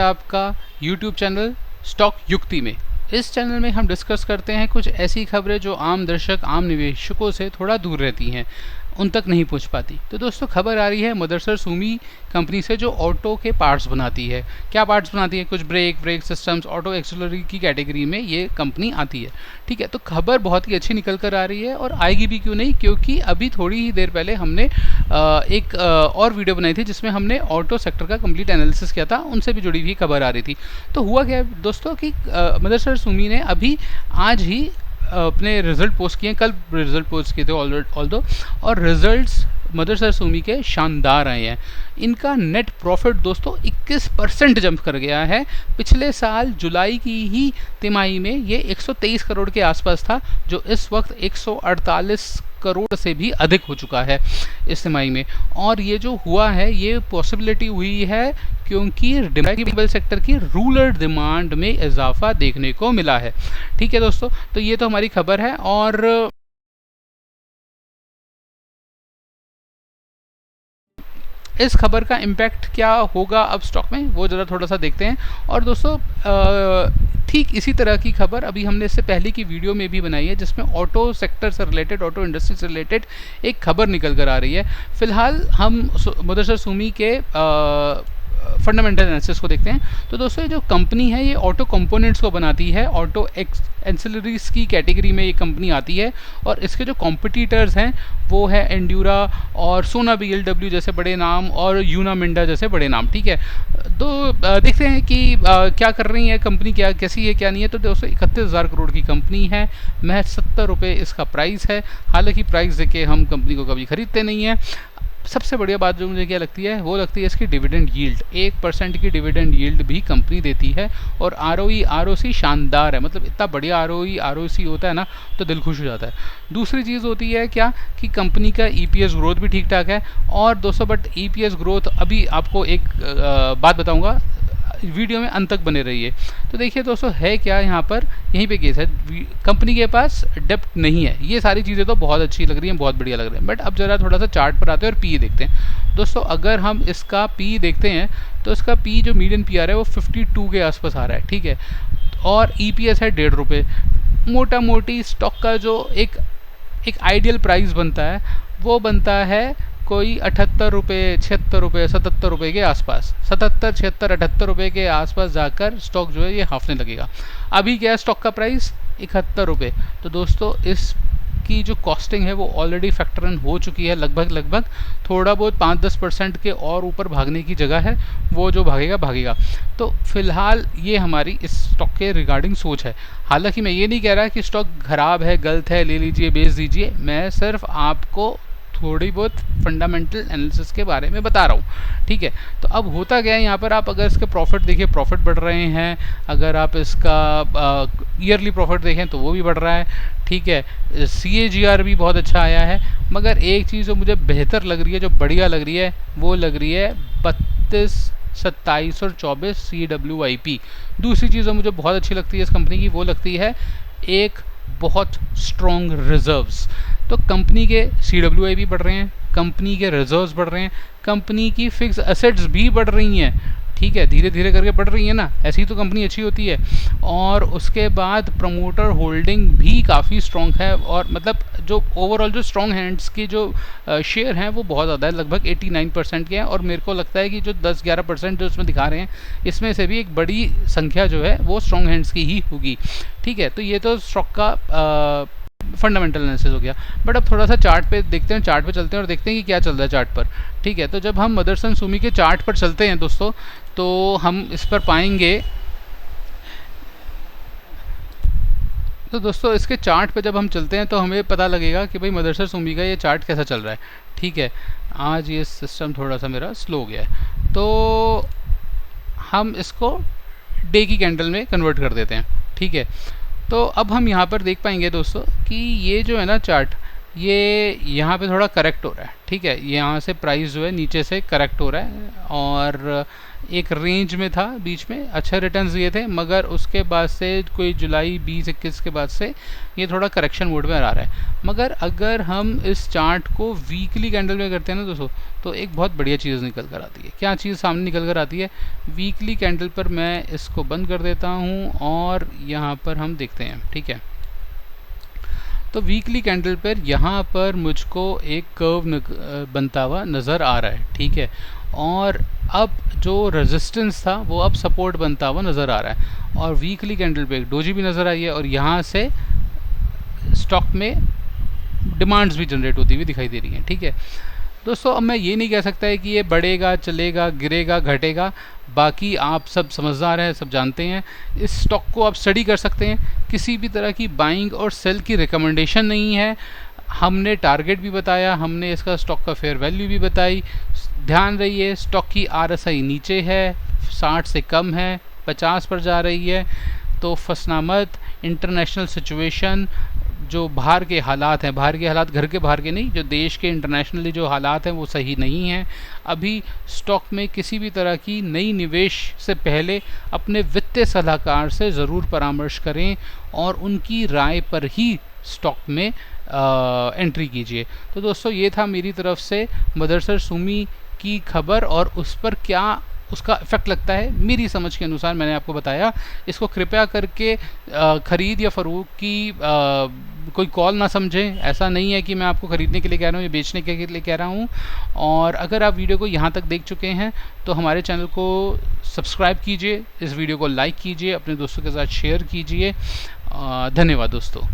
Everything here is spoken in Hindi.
आपका YouTube चैनल स्टॉक युक्ति में। इस चैनल में हम डिस्कस करते हैं कुछ ऐसी खबरें जो आम दर्शक, आम निवेशकों से थोड़ा दूर रहती हैं, उन तक नहीं पहुंच पाती। तो दोस्तों, खबर आ रही है मदरसर सुमी कंपनी से, जो ऑटो के पार्ट्स बनाती है। क्या पार्ट्स बनाती है? कुछ ब्रेक सिस्टम्स, ऑटो एक्सेलरी की कैटेगरी में ये कंपनी आती है। ठीक है, तो खबर बहुत ही अच्छी निकल कर आ रही है, और आएगी भी क्यों नहीं, क्योंकि अभी थोड़ी ही देर पहले हमने एक और वीडियो बनाई थी जिसमें हमने ऑटो सेक्टर का कंप्लीट एनालिसिस किया था, उनसे भी जुड़ी हुई खबर आ रही थी। तो हुआ क्या है दोस्तों कि मदरसर सुमी ने अभी आज ही अपने रिजल्ट पोस्ट किए, कल रिजल्ट पोस्ट किए थे ऑल्दो, और रिजल्ट्स मदरसर सुमी के शानदार आए हैं। इनका नेट प्रॉफिट दोस्तों 21% जंप कर गया है। पिछले साल जुलाई की ही तिमाही में ये 123 करोड़ के आसपास था, जो इस वक्त 148 करोड़ से भी अधिक हो चुका है इस तिमाही में। और ये जो हुआ है, ये पॉसिबिलिटी हुई है क्योंकि डिमांडेबल सेक्टर की रूरल डिमांड में इजाफा देखने को मिला है। ठीक है दोस्तों, तो ये तो हमारी खबर है, और इस खबर का इम्पैक्ट क्या होगा अब स्टॉक में, वो ज़रा थोड़ा सा देखते हैं। और दोस्तों, ठीक इसी तरह की खबर अभी हमने इससे पहले की वीडियो में भी बनाई है, जिसमें ऑटो सेक्टर से रिलेटेड, ऑटो इंडस्ट्री से रिलेटेड एक खबर निकल कर आ रही है। फिलहाल हम मदरसर सुमी के फंडामेंटल एनालिसिस को देखते हैं। तो दोस्तों, ये जो कंपनी है, ये ऑटो कंपोनेंट्स को बनाती है, ऑटो एंसिलरीज की कैटेगरी में ये कंपनी आती है। और इसके जो कॉम्पिटिटर्स हैं वो है एंड्यूरा और सोना BLW जैसे बड़े नाम, और यूना मिंडा जैसे बड़े नाम। ठीक है, तो देखते हैं कि क्या कर रही है कंपनी, क्या कैसी है क्या नहीं है। तो दोस्तों, 31,000 करोड़ की कंपनी है, महज 70 रुपये इसका प्राइस है। हालांकि प्राइस देके हम कंपनी को कभी खरीदते नहीं हैं। सबसे बढ़िया बात जो मुझे क्या लगती है, वो लगती है इसकी डिविडेंड यील्ड। 1% की डिविडेंड यील्ड भी कंपनी देती है, और ROE ROC शानदार है। मतलब इतना बढ़िया ROE ROC होता है ना, तो दिल खुश हो जाता है। दूसरी चीज़ होती है क्या, कि कंपनी का EPS ग्रोथ भी ठीक ठाक है। और दोस्तों, बट EPS ग्रोथ, अभी आपको एक बात बताऊँगा, वीडियो में अंत तक बने रहिए। तो देखिए दोस्तों, है क्या यहाँ पर, यहीं पे केस है, कंपनी के पास डेप्ट नहीं है। ये सारी चीज़ें तो बहुत अच्छी लग रही हैं, बहुत बढ़िया लग रही हैं। बट अब ज़रा थोड़ा सा चार्ट पर आते हैं और PE देखते हैं। दोस्तों, अगर हम इसका PE देखते हैं, तो इसका PE जो मीडियन PR है वो 52 के आसपास आ रहा है। ठीक है, और EPS है 1.5 रुपये। मोटा मोटी स्टॉक का जो एक आइडियल प्राइस बनता है, वो बनता है कोई 78 रुपये, 76 रुपये, 77 रुपये के आसपास। 77, 76, 78 रुपये के आसपास जाकर स्टॉक जो है ये हाफने लगेगा। अभी क्या है स्टॉक का प्राइस? 71 रुपये। तो दोस्तों, इसकी जो कॉस्टिंग है वो ऑलरेडी फैक्टर इन हो चुकी है लगभग। थोड़ा बहुत 5-10% के और ऊपर भागने की जगह है, वो जो भागेगा। तो फिलहाल ये हमारी इस स्टॉक के रिगार्डिंग सोच है। हालांकि मैं ये नहीं कह रहा कि स्टॉक ख़राब है, गलत है, ले लीजिए, बेच दीजिए। मैं सिर्फ आपको थोड़ी बहुत फंडामेंटल एनालिसिस के बारे में बता रहा हूँ। ठीक है, तो अब होता क्या है यहाँ पर, आप अगर इसके प्रॉफिट देखिए, प्रॉफिट बढ़ रहे हैं। अगर आप इसका ईयरली प्रॉफिट देखें तो वो भी बढ़ रहा है। ठीक है, CAGR भी बहुत अच्छा आया है। मगर एक चीज़ जो मुझे बेहतर लग रही है, जो बढ़िया लग रही है, वो लग रही है 32, 27 और 24 CWIP। दूसरी चीज़ जो मुझे बहुत अच्छी लगती है इस कंपनी की, वो लगती है एक बहुत स्ट्रॉन्ग रिजर्व्स। तो कंपनी के CWIP बढ़ रहे हैं, कंपनी के रिजर्व्स बढ़ रहे हैं, कंपनी की फिक्स एसेट्स भी बढ़ रही हैं। ठीक है, धीरे धीरे करके बढ़ रही है ना, ऐसी तो कंपनी अच्छी होती है। और उसके बाद प्रमोटर होल्डिंग भी काफ़ी स्ट्रॉन्ग है, और मतलब जो ओवरऑल जो स्ट्रॉन्ग हैंड्स की जो शेयर हैं वो बहुत ज़्यादा है, लगभग 89% के हैं। और मेरे को लगता है कि जो 10-11% जो इसमें दिखा रहे हैं, इसमें से भी एक बड़ी संख्या जो है वो स्ट्रॉन्ग हैंड्स की ही होगी। ठीक है, तो ये तो स्टॉक का फंडामेंटल एनालिसिस हो गया। बट अब थोड़ा सा चार्ट पे देखते हैं, चार्ट पे चलते हैं और देखते हैं कि क्या चल रहा है चार्ट पर। ठीक है, तो जब हम मदरसन सुमी के चार्ट पर चलते हैं दोस्तों, तो हम इस पर पाएंगे, तो दोस्तों इसके चार्ट पे जब हम चलते हैं तो हमें पता लगेगा कि भाई मदरसन सुमी का ये चार्ट कैसा चल रहा है। ठीक है, आज ये सिस्टम थोड़ा सा मेरा स्लो हो गया है, तो हम इसको डे की कैंडल में कन्वर्ट कर देते हैं। ठीक है, तो अब हम यहाँ पर देख पाएंगे दोस्तों कि ये जो है ना चार्ट, ये यहाँ पे थोड़ा करेक्ट हो रहा है, ठीक है। यहाँ से प्राइस जो है नीचे से करेक्ट हो रहा है और एक रेंज में था, बीच में अच्छे रिटर्न्स दिए थे, मगर उसके बाद से कोई जुलाई 20-21 के बाद से ये थोड़ा करेक्शन मोड में आ रहा है। मगर अगर हम इस चार्ट को वीकली कैंडल में करते हैं ना दोस्तों, तो एक बहुत बढ़िया चीज़ निकल कर आती है। क्या चीज़ सामने निकल कर आती है? वीकली कैंडल पर मैं इसको बंद कर देता हूँ और यहाँ पर हम देखते हैं, ठीक है। तो वीकली कैंडल पर यहाँ पर मुझको एक कर्व बनता हुआ नज़र आ रहा है, ठीक है। और अब जो रेजिस्टेंस था वो अब सपोर्ट बनता हुआ नज़र आ रहा है और वीकली कैंडल पे एक डोजी भी नज़र आई है और यहाँ से स्टॉक में डिमांड्स भी जनरेट होती हुई दिखाई दे रही हैं, ठीक है दोस्तों। अब मैं ये नहीं कह सकता है कि ये बढ़ेगा, चलेगा, गिरेगा, घटेगा। बाकी आप सब समझदार हैं, सब जानते हैं। इस स्टॉक को आप स्टडी कर सकते हैं। किसी भी तरह की बाइंग और सेल की रिकमेंडेशन नहीं है। हमने टारगेट भी बताया, हमने इसका स्टॉक का फेयर वैल्यू भी बताई। ध्यान रहिए, स्टॉक की RSI नीचे है, 60 से कम है, 50 पर जा रही है, तो फंसना मत। इंटरनेशनल सिचुएशन, जो बाहर के हालात हैं, बाहर के हालात घर के बाहर के नहीं, जो देश के इंटरनेशनली जो हालात हैं वो सही नहीं हैं। अभी स्टॉक में किसी भी तरह की नई निवेश से पहले अपने वित्तीय सलाहकार से ज़रूर परामर्श करें और उनकी राय पर ही स्टॉक में एंट्री कीजिए। तो दोस्तों ये था मेरी तरफ से मदरसा सुमी की खबर और उस पर क्या उसका इफेक्ट लगता है, मेरी समझ के अनुसार मैंने आपको बताया। इसको कृपया करके ख़रीद या फ़रोख्त की कोई कॉल ना समझें। ऐसा नहीं है कि मैं आपको ख़रीदने के लिए कह रहा हूँ या बेचने के लिए कह रहा हूँ। और अगर आप वीडियो को यहाँ तक देख चुके हैं तो हमारे चैनल को सब्सक्राइब कीजिए, इस वीडियो को लाइक कीजिए, अपने दोस्तों के साथ शेयर कीजिए। धन्यवाद दोस्तों।